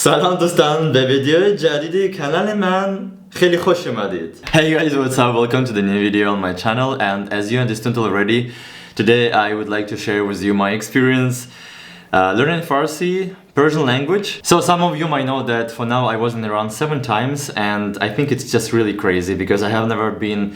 سلام دوستان به ویدیو جدید کانال من خیلی خوش اومدید. Hey guys, what's up? Welcome to the new video on my channel, and as you understood already, today I would like to share with you my experience learning Farsi, Persian language. So some of you might know that for now I was in Iran 7 times, and I think it's just really crazy because I have never been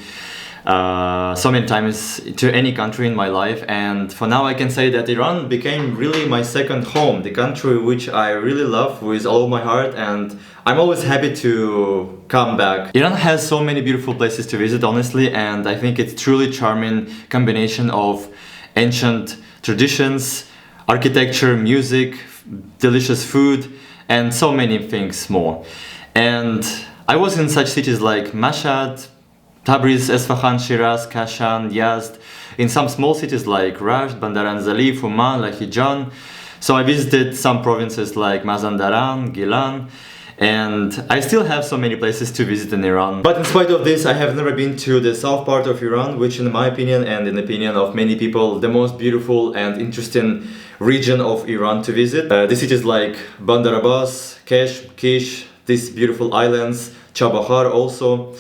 so many times to any country in my life, and for now I can say that Iran became really my second home, the country which I really love with all my heart, and I'm always happy to come back. Iran has so many beautiful places to visit, honestly, and I think it's truly charming combination of ancient traditions, architecture, music, delicious food, and so many things more. And I was in such cities like Mashhad, Tabriz, Esfahan, Shiraz, Kashan, Yazd, in some small cities like Rasht, Bandar Anzali, Fuman, Lahijan. So I visited some provinces like Mazandaran, Gilan, and I still have so many places to visit in Iran. But in spite of this, I have never been to the south part of Iran, which in my opinion and in the opinion of many people, the most beautiful and interesting region of Iran to visit. The cities like Bandar Abbas, Kesh, Kish, these beautiful islands, Chabahar also.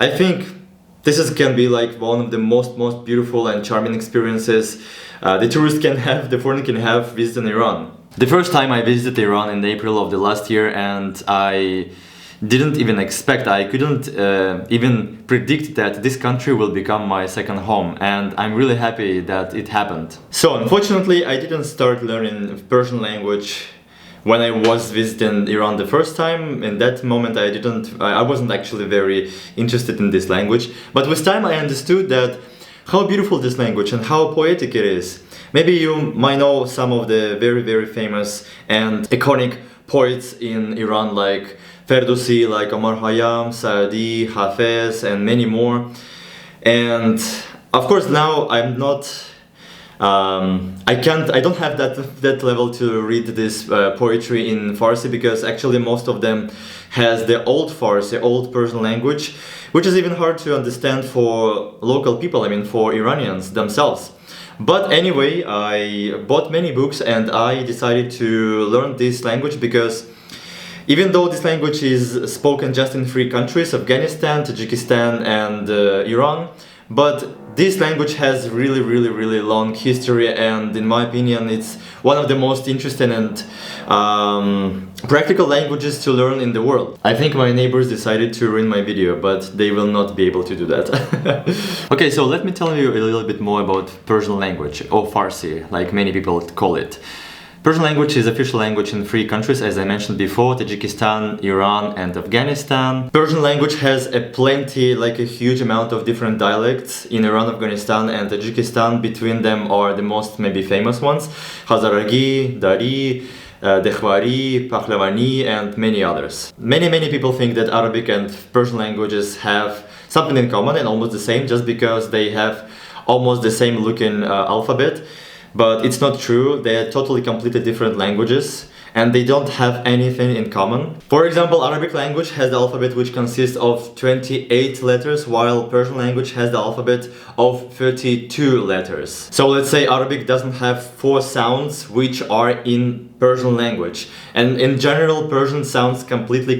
I think this can be like one of the most beautiful and charming experiences the tourist can have, the foreigner can have visiting Iran. The first time I visited Iran in April of the last year, and I didn't even expect, I couldn't even predict that this country will become my second home, and I'm really happy that it happened. So unfortunately I didn't start learning Persian language when I was visiting Iran the first time. In that moment I wasn't actually very interested in this language, but with time I understood that how beautiful this language and how poetic it is. Maybe you might know some of the very famous and iconic poets in Iran like Ferdowsi, like Omar Khayyam, Saadi, Hafez, and many more. And of course now I'm not I don't have that level to read this poetry in Farsi, because actually most of them has the old Farsi, old Persian language, which is even hard to understand for local people, I mean for Iranians themselves. But anyway, I bought many books and I decided to learn this language because even though this language is spoken just in 3 countries, Afghanistan, Tajikistan, and Iran, but this language has really long history, and in my opinion it's one of the most interesting and practical languages to learn in the world. I think my neighbors decided to ruin my video, but they will not be able to do that. Okay, so let me tell you a little bit more about Persian language, or Farsi, like many people call it. Persian language is official language in 3 countries, as I mentioned before, Tajikistan, Iran, and Afghanistan. Persian language has a huge amount of different dialects in Iran, Afghanistan, and Tajikistan. Between them are the most maybe famous ones: Hazaragi, Dari, Dekhwari, Pahlavani, and many others. Many people think that Arabic and Persian languages have something in common and almost the same, just because they have almost the same looking alphabet. But it's not true. They are totally completely different languages, and they don't have anything in common. For example, Arabic language has the alphabet which consists of 28 letters, while Persian language has the alphabet of 32 letters. So let's say Arabic doesn't have 4 sounds which are in Persian language, and in general Persian sounds completely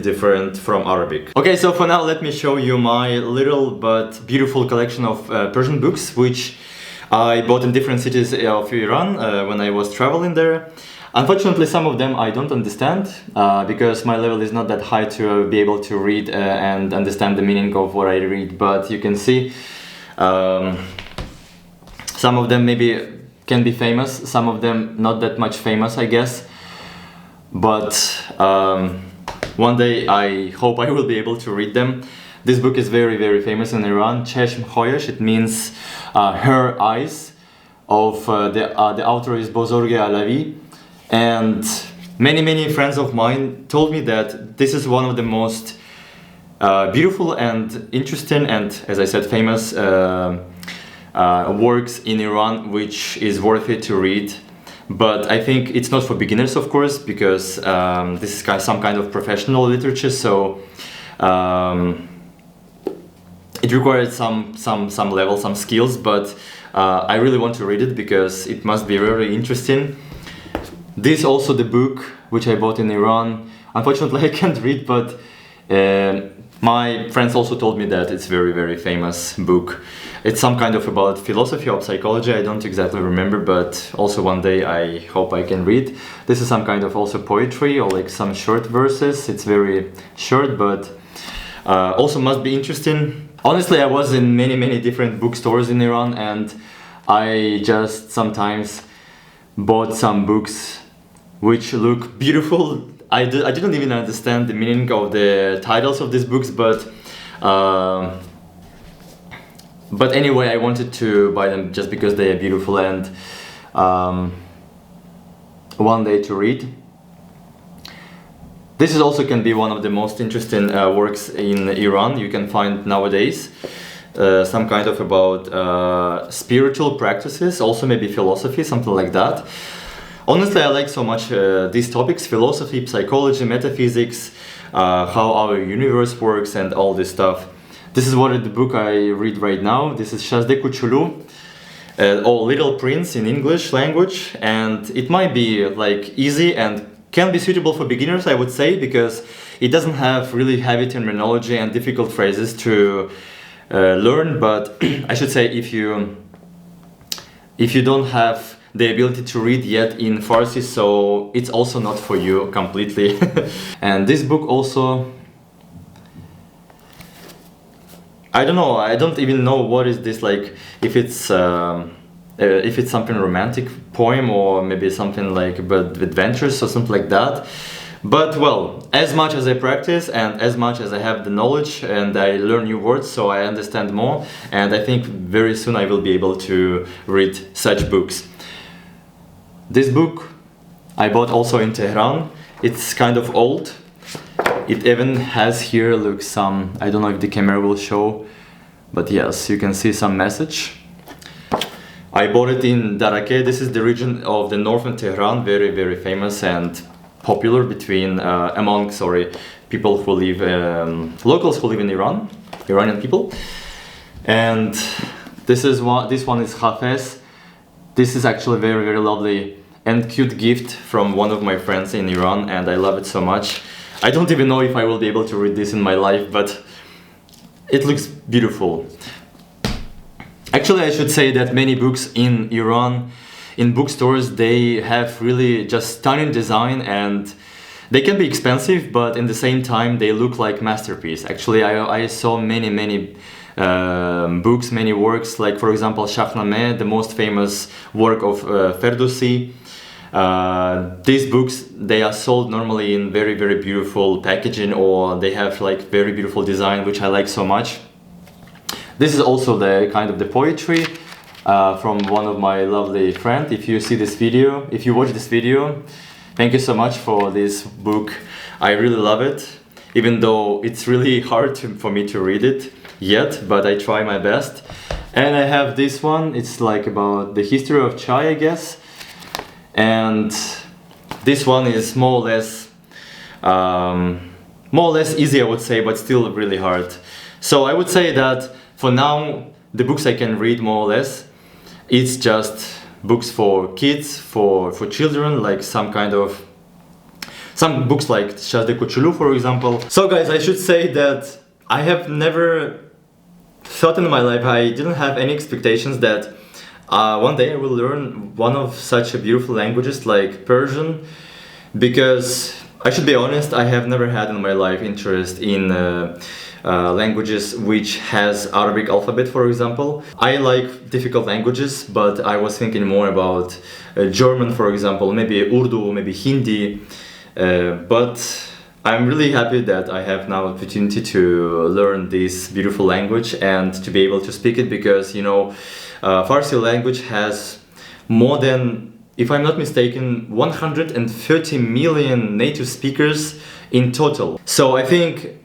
different from Arabic. Okay, so for now let me show you my little but beautiful collection of Persian books which I bought in different cities of Iran when I was traveling there. Unfortunately, some of them I don't understand because my level is not that high to be able to read and understand the meaning of what I read. But you can see some of them maybe can be famous, some of them not that much famous, I guess. But one day I hope I will be able to read them. This book is very famous in Iran. Cheshm Khoyesh, it means her eyes. The author is Bozorge Alavi, and many friends of mine told me that this is one of the most beautiful and interesting and, as I said, famous works in Iran, which is worth it to read. But I think it's not for beginners, of course, because this is some kind of professional literature, so it required some level, some skills, but I really want to read it because it must be very interesting. This also the book which I bought in Iran. Unfortunately I can't read, but my friends also told me that it's very famous book. It's some kind of about philosophy or psychology, I don't exactly remember, but also one day I hope I can read. This is some kind of also poetry or like some short verses. It's very short, but also must be interesting. Honestly, I was in many different bookstores in Iran, and I just sometimes bought some books which look beautiful. I didn't even understand the meaning of the titles of these books, but anyway, I wanted to buy them just because they are beautiful and one day to read. This is also can be one of the most interesting works in Iran you can find nowadays. Some kind of about spiritual practices, also maybe philosophy, something like that. Honestly, I like so much these topics: philosophy, psychology, metaphysics, how our universe works and all this stuff. This is what the book I read right now. This is Shazde Kuchulu, or Little Prince in English language, and it might be like easy and can be suitable for beginners, I would say, because it doesn't have really heavy terminology and difficult phrases to learn. But I should say if you don't have the ability to read yet in Farsi, so it's also not for you completely. And this book also, I don't know, I don't even know what is this, like if it's something romantic poem or maybe something like about adventures or something like that. But well, as much as I practice and as much as I have the knowledge and I learn new words, so I understand more, and I think very soon I will be able to read such books. This book I bought also in Tehran. It's kind of old. It even has here, look, some, I don't know if the camera will show, but yes, you can see some message. I bought it in Darakeh. This is the region of the northern Tehran, very famous and popular between among people who live locals who live in Iran, Iranian people. And this one is Hafez. This is actually very lovely and cute gift from one of my friends in Iran, and I love it so much. I don't even know if I will be able to read this in my life, but it looks beautiful. Actually, I should say that many books in Iran, in bookstores, they have really just stunning design, and they can be expensive, but in the same time they look like masterpiece. Actually, I saw many books, many works, like for example Shahnameh, the most famous work of Ferdowsi. These books, they are sold normally in very beautiful packaging, or they have like very beautiful design, which I like so much. This is also the kind of the poetry from one of my lovely friend. If you see this video, if you watch this video, thank you so much for this book. I really love it, even though it's really hard for me to read it yet, but I try my best. And I have this one. It's like about the history of chai, I guess. And this one is more or less easy, I would say, but still really hard. So I would say that for now, the books I can read more or less, it's just books for kids, for children, like some books like Shazde Kuchulu, for example. So guys, I should say that I have never thought in my life, I didn't have any expectations that one day I will learn one of such beautiful languages like Persian, because I should be honest, I have never had in my life interest in languages which has Arabic alphabet, for example. I like difficult languages, but I was thinking more about German, for example, maybe Urdu, maybe Hindi, but I'm really happy that I have now opportunity to learn this beautiful language and to be able to speak it, because you know, Farsi language has more than, if I'm not mistaken, 130 million native speakers in total. So I think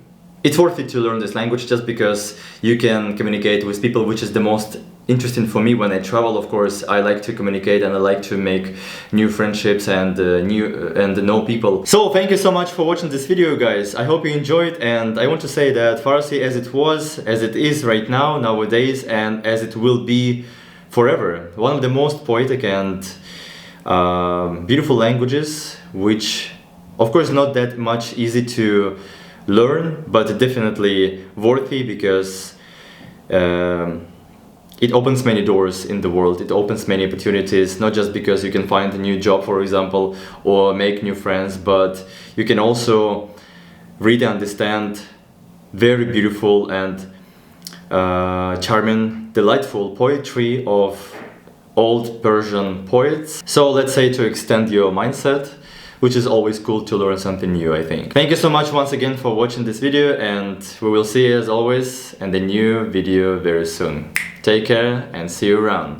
it's worth it to learn this language, just because you can communicate with people, which is the most interesting for me when I travel. Of course, I like to communicate and I like to make new friendships and know people. So thank you so much for watching this video, guys. I hope you enjoyed, and I want to say that Farsi, as it is right now, nowadays, and as it will be forever, one of the most poetic and beautiful languages, which of course not that much easy to learn, but definitely worthy, because it opens many doors in the world. It opens many opportunities, not just because you can find a new job, for example, or make new friends, but you can also read and understand very beautiful and charming, delightful poetry of old Persian poets. So let's say to extend your mindset, which is always cool to learn something new, I think. Thank you so much once again for watching this video, and we will see you as always in the new video very soon. Take care and see you around.